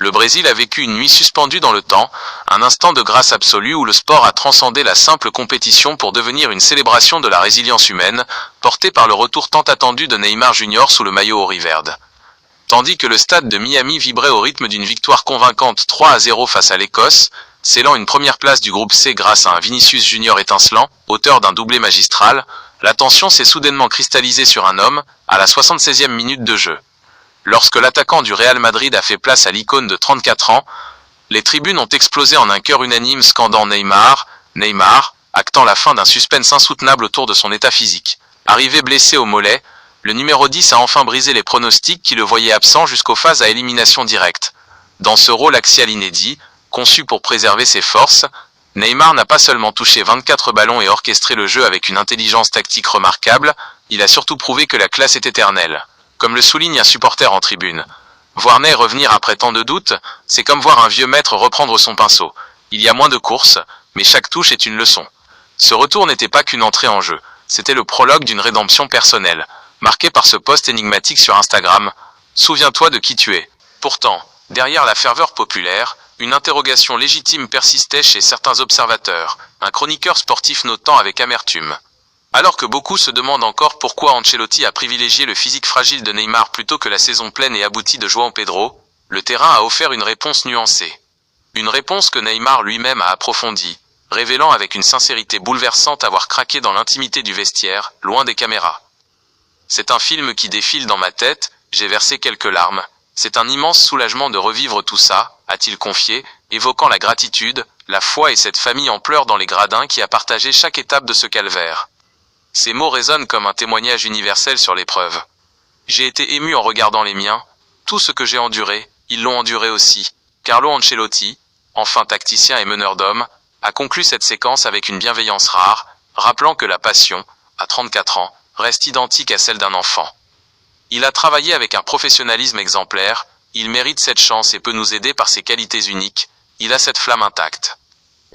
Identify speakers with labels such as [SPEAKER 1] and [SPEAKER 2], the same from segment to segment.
[SPEAKER 1] Le Brésil a vécu une nuit suspendue dans le temps, un instant de grâce absolue où le sport a transcendé la simple compétition pour devenir une célébration de la résilience humaine, portée par le retour tant attendu de Neymar Jr. sous le maillot auriverde. Tandis que le stade de Miami vibrait au rythme d'une victoire convaincante 3-0 face à l'Écosse, scellant une première place du groupe C grâce à un Vinicius Junior étincelant, auteur d'un doublé magistral, l'attention s'est soudainement cristallisée sur un homme, à la 76e minute de jeu. Lorsque l'attaquant du Real Madrid a fait place à l'icône de 34 ans, les tribunes ont explosé en un chœur unanime scandant Neymar, Neymar, actant la fin d'un suspense insoutenable autour de son état physique. Arrivé blessé au mollet, le numéro 10 a enfin brisé les pronostics qui le voyaient absent jusqu'aux phases à élimination directe. Dans ce rôle axial inédit, conçu pour préserver ses forces, Neymar n'a pas seulement touché 24 ballons et orchestré le jeu avec une intelligence tactique remarquable, il a surtout prouvé que la classe est éternelle. Comme le souligne un supporter en tribune. Voir Ney revenir après tant de doutes, c'est comme voir un vieux maître reprendre son pinceau. Il y a moins de courses, mais chaque touche est une leçon. Ce retour n'était pas qu'une entrée en jeu, c'était le prologue d'une rédemption personnelle, marqué par ce post énigmatique sur Instagram. Souviens-toi de qui tu es. Pourtant, derrière la ferveur populaire, une interrogation légitime persistait chez certains observateurs, un chroniqueur sportif notant avec amertume. Alors que beaucoup se demandent encore pourquoi Ancelotti a privilégié le physique fragile de Neymar plutôt que la saison pleine et aboutie de João Pedro, le terrain a offert une réponse nuancée. Une réponse que Neymar lui-même a approfondie, révélant avec une sincérité bouleversante avoir craqué dans l'intimité du vestiaire, loin des caméras. C'est un film qui défile dans ma tête, j'ai versé quelques larmes. C'est un immense soulagement de revivre tout ça, a-t-il confié, évoquant la gratitude, la foi et cette famille en pleurs dans les gradins qui a partagé chaque étape de ce calvaire. Ces mots résonnent comme un témoignage universel sur l'épreuve. J'ai été ému en regardant les miens. Tout ce que j'ai enduré, ils l'ont enduré aussi. Carlo Ancelotti, enfin tacticien et meneur d'hommes, a conclu cette séquence avec une bienveillance rare, rappelant que la passion, à 34 ans, reste identique à celle d'un enfant. Il a travaillé avec un professionnalisme exemplaire, il mérite cette chance et peut nous aider par ses qualités uniques, il a cette flamme intacte.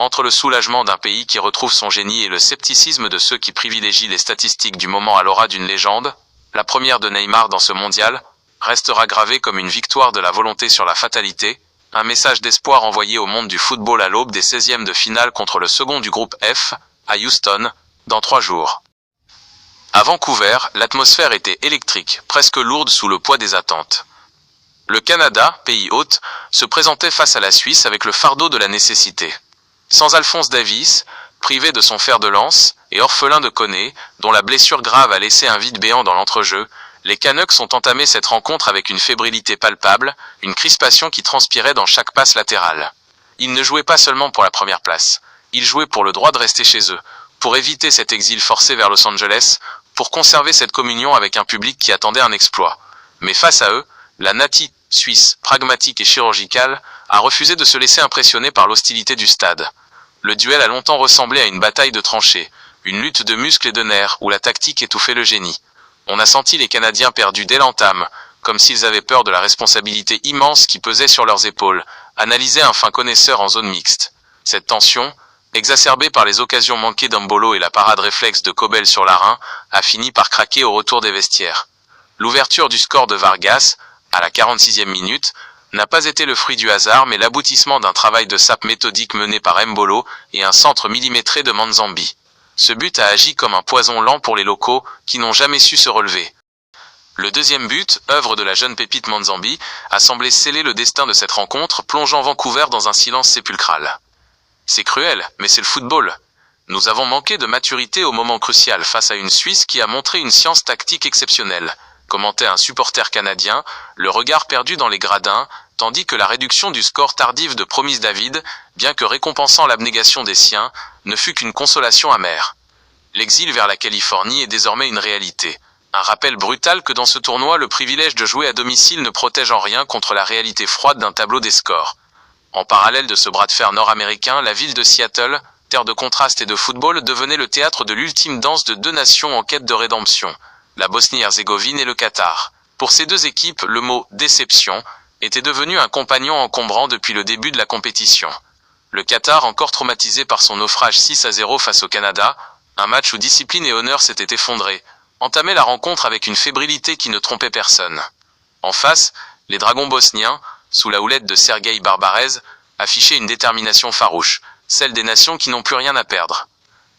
[SPEAKER 1] Entre le soulagement d'un pays qui retrouve son génie et le scepticisme de ceux qui privilégient les statistiques du moment à l'aura d'une légende, la première de Neymar dans ce mondial restera gravée comme une victoire de la volonté sur la fatalité, un message d'espoir envoyé au monde du football à l'aube des 16e de finale contre le second du groupe F, à Houston, dans 3 jours. À Vancouver, l'atmosphère était électrique, presque lourde sous le poids des attentes. Le Canada, pays hôte, se présentait face à la Suisse avec le fardeau de la nécessité. Sans Alphonse Davies, privé de son fer de lance, et orphelin de Koné, dont la blessure grave a laissé un vide béant dans l'entrejeu, les Canucks ont entamé cette rencontre avec une fébrilité palpable, une crispation qui transpirait dans chaque passe latérale. Ils ne jouaient pas seulement pour la première place, ils jouaient pour le droit de rester chez eux, pour éviter cet exil forcé vers Los Angeles, pour conserver cette communion avec un public qui attendait un exploit. Mais face à eux, la Nati suisse, pragmatique et chirurgicale, a refusé de se laisser impressionner par l'hostilité du stade. Le duel a longtemps ressemblé à une bataille de tranchées, une lutte de muscles et de nerfs où la tactique étouffait le génie. On a senti les Canadiens perdus dès l'entame, comme s'ils avaient peur de la responsabilité immense qui pesait sur leurs épaules, analysait un fin connaisseur en zone mixte. Cette tension, exacerbée par les occasions manquées d'Ambolo et la parade réflexe de Kobel sur Larin, a fini par craquer au retour des vestiaires. L'ouverture du score de Vargas, à la 46e minute, n'a pas été le fruit du hasard mais l'aboutissement d'un travail de sape méthodique mené par Mbolo et un centre millimétré de Manzambi. Ce but a agi comme un poison lent pour les locaux, qui n'ont jamais su se relever. Le deuxième but, œuvre de la jeune pépite Manzambi, a semblé sceller le destin de cette rencontre, plongeant Vancouver dans un silence sépulcral. C'est cruel, mais c'est le football. Nous avons manqué de maturité au moment crucial face à une Suisse qui a montré une science tactique exceptionnelle, commentait un supporter canadien, le regard perdu dans les gradins, tandis que la réduction du score tardive de Promise David, bien que récompensant l'abnégation des siens, ne fut qu'une consolation amère. L'exil vers la Californie est désormais une réalité. Un rappel brutal que dans ce tournoi, le privilège de jouer à domicile ne protège en rien contre la réalité froide d'un tableau des scores. En parallèle de ce bras de fer nord-américain, la ville de Seattle, terre de contraste et de football, devenait le théâtre de l'ultime danse de deux nations en quête de rédemption, la Bosnie-Herzégovine et le Qatar. Pour ces deux équipes, le mot « déception » était devenu un compagnon encombrant depuis le début de la compétition. Le Qatar, encore traumatisé par son naufrage 6-0 face au Canada, un match où discipline et honneur s'étaient effondrés, entamait la rencontre avec une fébrilité qui ne trompait personne. En face, les Dragons bosniens, sous la houlette de Sergueï Barbarez, affichait une détermination farouche, celle des nations qui n'ont plus rien à perdre.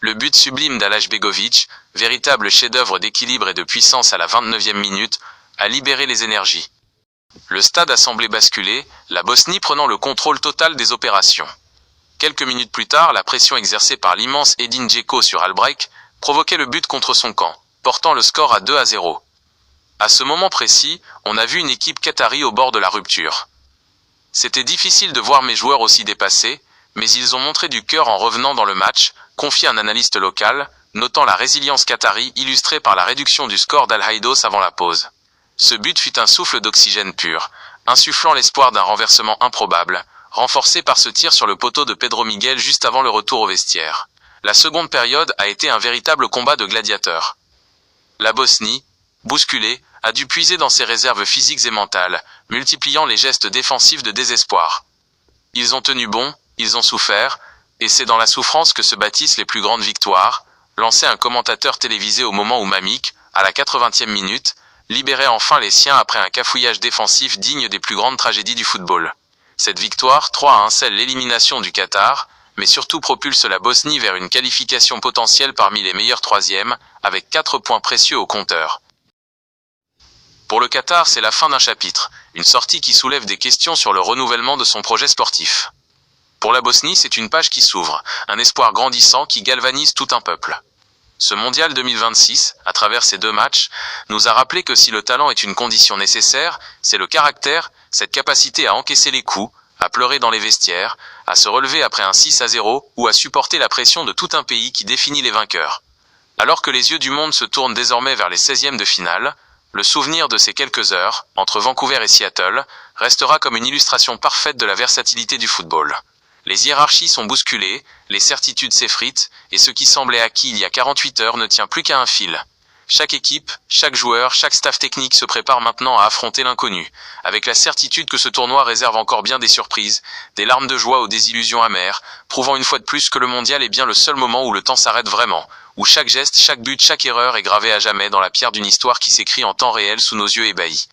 [SPEAKER 1] Le but sublime d'Alaj Begovic, véritable chef-d'œuvre d'équilibre et de puissance à la 29e minute, a libéré les énergies. Le stade a semblé basculer, la Bosnie prenant le contrôle total des opérations. Quelques minutes plus tard, la pression exercée par l'immense Edin Dzeko sur Albrecht provoquait le but contre son camp, portant le score à 2-0. À ce moment précis, on a vu une équipe qatari au bord de la rupture. C'était difficile de voir mes joueurs aussi dépassés, mais ils ont montré du cœur en revenant dans le match, confie un analyste local, notant la résilience qatari illustrée par la réduction du score d'Al-Haïdos avant la pause. Ce but fut un souffle d'oxygène pur, insufflant l'espoir d'un renversement improbable, renforcé par ce tir sur le poteau de Pedro Miguel juste avant le retour au vestiaire. La seconde période a été un véritable combat de gladiateurs. La Bosnie, bousculée, a dû puiser dans ses réserves physiques et mentales, multipliant les gestes défensifs de désespoir. Ils ont tenu bon, ils ont souffert, et c'est dans la souffrance que se bâtissent les plus grandes victoires, lançait un commentateur télévisé au moment où Mamik, à la 80e minute, libérait enfin les siens après un cafouillage défensif digne des plus grandes tragédies du football. Cette victoire 3-1 scelle l'élimination du Qatar, mais surtout propulse la Bosnie vers une qualification potentielle parmi les meilleurs troisièmes, avec 4 points précieux au compteur. Pour le Qatar, c'est la fin d'un chapitre, une sortie qui soulève des questions sur le renouvellement de son projet sportif. Pour la Bosnie, c'est une page qui s'ouvre, un espoir grandissant qui galvanise tout un peuple. Ce mondial 2026, à travers ces 2 matchs, nous a rappelé que si le talent est une condition nécessaire, c'est le caractère, cette capacité à encaisser les coups, à pleurer dans les vestiaires, à se relever après un 6-0 ou à supporter la pression de tout un pays qui définit les vainqueurs. Alors que les yeux du monde se tournent désormais vers les 16e de finale, le souvenir de ces quelques heures, entre Vancouver et Seattle, restera comme une illustration parfaite de la versatilité du football. Les hiérarchies sont bousculées, les certitudes s'effritent, et ce qui semblait acquis il y a 48 heures ne tient plus qu'à un fil. Chaque équipe, chaque joueur, chaque staff technique se prépare maintenant à affronter l'inconnu, avec la certitude que ce tournoi réserve encore bien des surprises, des larmes de joie ou des illusions amères, prouvant une fois de plus que le mondial est bien le seul moment où le temps s'arrête vraiment, où chaque geste, chaque but, chaque erreur est gravé à jamais dans la pierre d'une histoire qui s'écrit en temps réel sous nos yeux ébahis.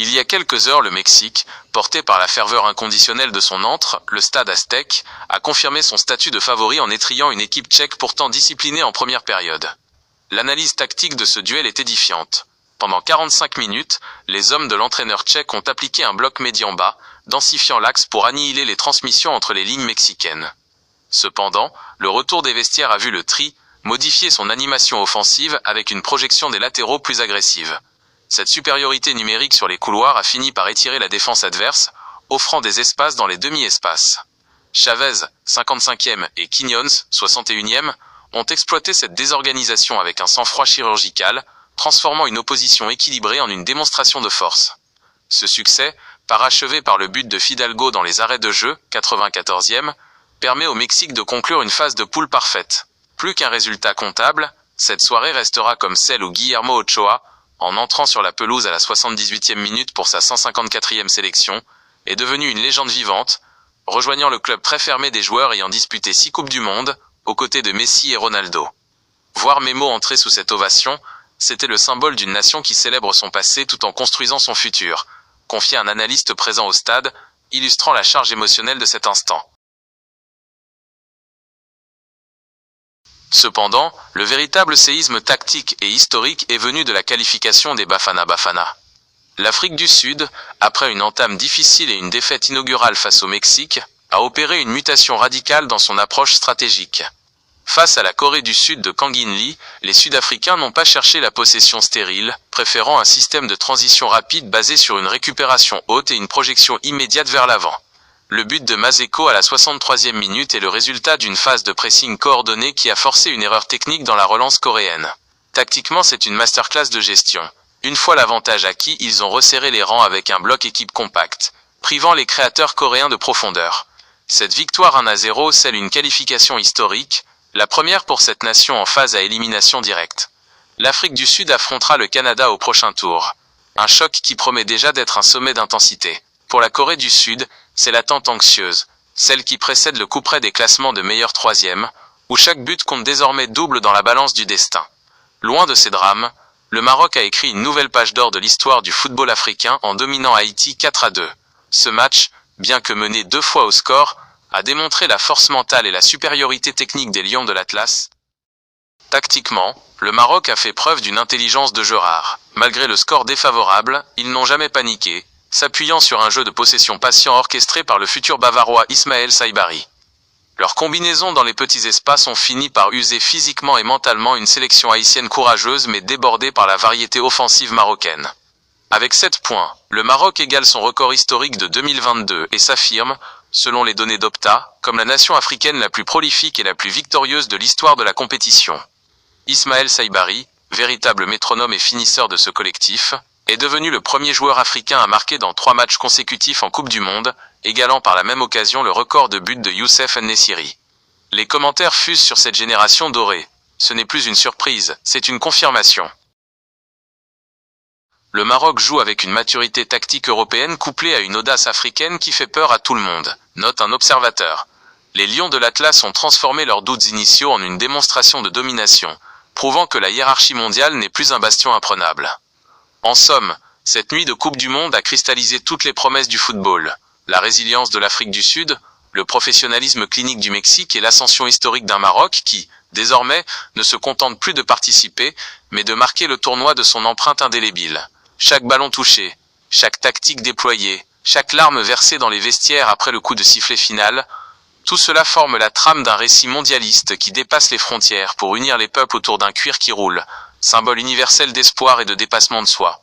[SPEAKER 1] Il y a quelques heures, le Mexique, porté par la ferveur inconditionnelle de son antre, le Stade Aztec, a confirmé son statut de favori en étrillant une équipe tchèque pourtant disciplinée en première période. L'analyse tactique de ce duel est édifiante. Pendant 45 minutes, les hommes de l'entraîneur tchèque ont appliqué un bloc médian bas, densifiant l'axe pour annihiler les transmissions entre les lignes mexicaines. Cependant, le retour des vestiaires a vu le Tri modifier son animation offensive avec une projection des latéraux plus agressive. Cette supériorité numérique sur les couloirs a fini par étirer la défense adverse, offrant des espaces dans les demi-espaces. Chavez, 55e, et Quiñones, 61e, ont exploité cette désorganisation avec un sang-froid chirurgical, transformant une opposition équilibrée en une démonstration de force. Ce succès, parachevé par le but de Fidalgo dans les arrêts de jeu, 94e, permet au Mexique de conclure une phase de poule parfaite. Plus qu'un résultat comptable, cette soirée restera comme celle où Guillermo Ochoa, en entrant sur la pelouse à la 78e minute pour sa 154e sélection, est devenu une légende vivante, rejoignant le club très fermé des joueurs ayant disputé 6 Coupes du Monde, aux côtés de Messi et Ronaldo. Voir Memo entrer sous cette ovation, c'était le symbole d'une nation qui célèbre son passé tout en construisant son futur, confiait un analyste présent au stade, illustrant la charge émotionnelle de cet instant. Cependant, le véritable séisme tactique et historique est venu de la qualification des Bafana Bafana. L'Afrique du Sud, après une entame difficile et une défaite inaugurale face au Mexique, a opéré une mutation radicale dans son approche stratégique. Face à la Corée du Sud de Kang In-lee, les Sud-Africains n'ont pas cherché la possession stérile, préférant un système de transition rapide basé sur une récupération haute et une projection immédiate vers l'avant. Le but de Maseko à la 63e minute est le résultat d'une phase de pressing coordonnée qui a forcé une erreur technique dans la relance coréenne. Tactiquement, c'est une masterclass de gestion. Une fois l'avantage acquis, ils ont resserré les rangs avec un bloc équipe compact, privant les créateurs coréens de profondeur. Cette victoire 1-0 scelle une qualification historique, la première pour cette nation en phase à élimination directe. L'Afrique du Sud affrontera le Canada au prochain tour. Un choc qui promet déjà d'être un sommet d'intensité. Pour la Corée du Sud, c'est l'attente anxieuse, celle qui précède le couperet des classements de meilleur troisième, où chaque but compte désormais double dans la balance du destin. Loin de ces drames, Le Maroc a écrit une nouvelle page d'or de l'histoire du football africain en dominant Haïti 4-2. Ce match, bien que mené 2 fois au score, a démontré la force mentale et la supériorité technique des Lions de l'Atlas. Tactiquement, le Maroc a fait preuve d'une intelligence de jeu rare. Malgré le score défavorable, ils n'ont jamais paniqué, s'appuyant sur un jeu de possession patient orchestré par le futur bavarois Ismaël Saibari. Leurs combinaisons dans les petits espaces ont fini par user physiquement et mentalement une sélection haïtienne courageuse mais débordée par la variété offensive marocaine. Avec 7 points, le Maroc égale son record historique de 2022 et s'affirme, selon les données d'Opta, comme la nation africaine la plus prolifique et la plus victorieuse de l'histoire de la compétition. Ismaël Saibari, véritable métronome et finisseur de ce collectif, est devenu le premier joueur africain à marquer dans 3 matchs consécutifs en Coupe du Monde, égalant par la même occasion le record de buts de Youssef En-Nesyri. Les commentaires fusent sur cette génération dorée. Ce n'est plus une surprise, c'est une confirmation. Le Maroc joue avec une maturité tactique européenne couplée à une audace africaine qui fait peur à tout le monde, note un observateur. Les Lions de l'Atlas ont transformé leurs doutes initiaux en une démonstration de domination, prouvant que la hiérarchie mondiale n'est plus un bastion imprenable. En somme, cette nuit de Coupe du Monde a cristallisé toutes les promesses du football. La résilience de l'Afrique du Sud, le professionnalisme clinique du Mexique et l'ascension historique d'un Maroc qui, désormais, ne se contente plus de participer, mais de marquer le tournoi de son empreinte indélébile. Chaque ballon touché, chaque tactique déployée, chaque larme versée dans les vestiaires après le coup de sifflet final, tout cela forme la trame d'un récit mondialiste qui dépasse les frontières pour unir les peuples autour d'un cuir qui roule, symbole universel d'espoir et de dépassement de soi.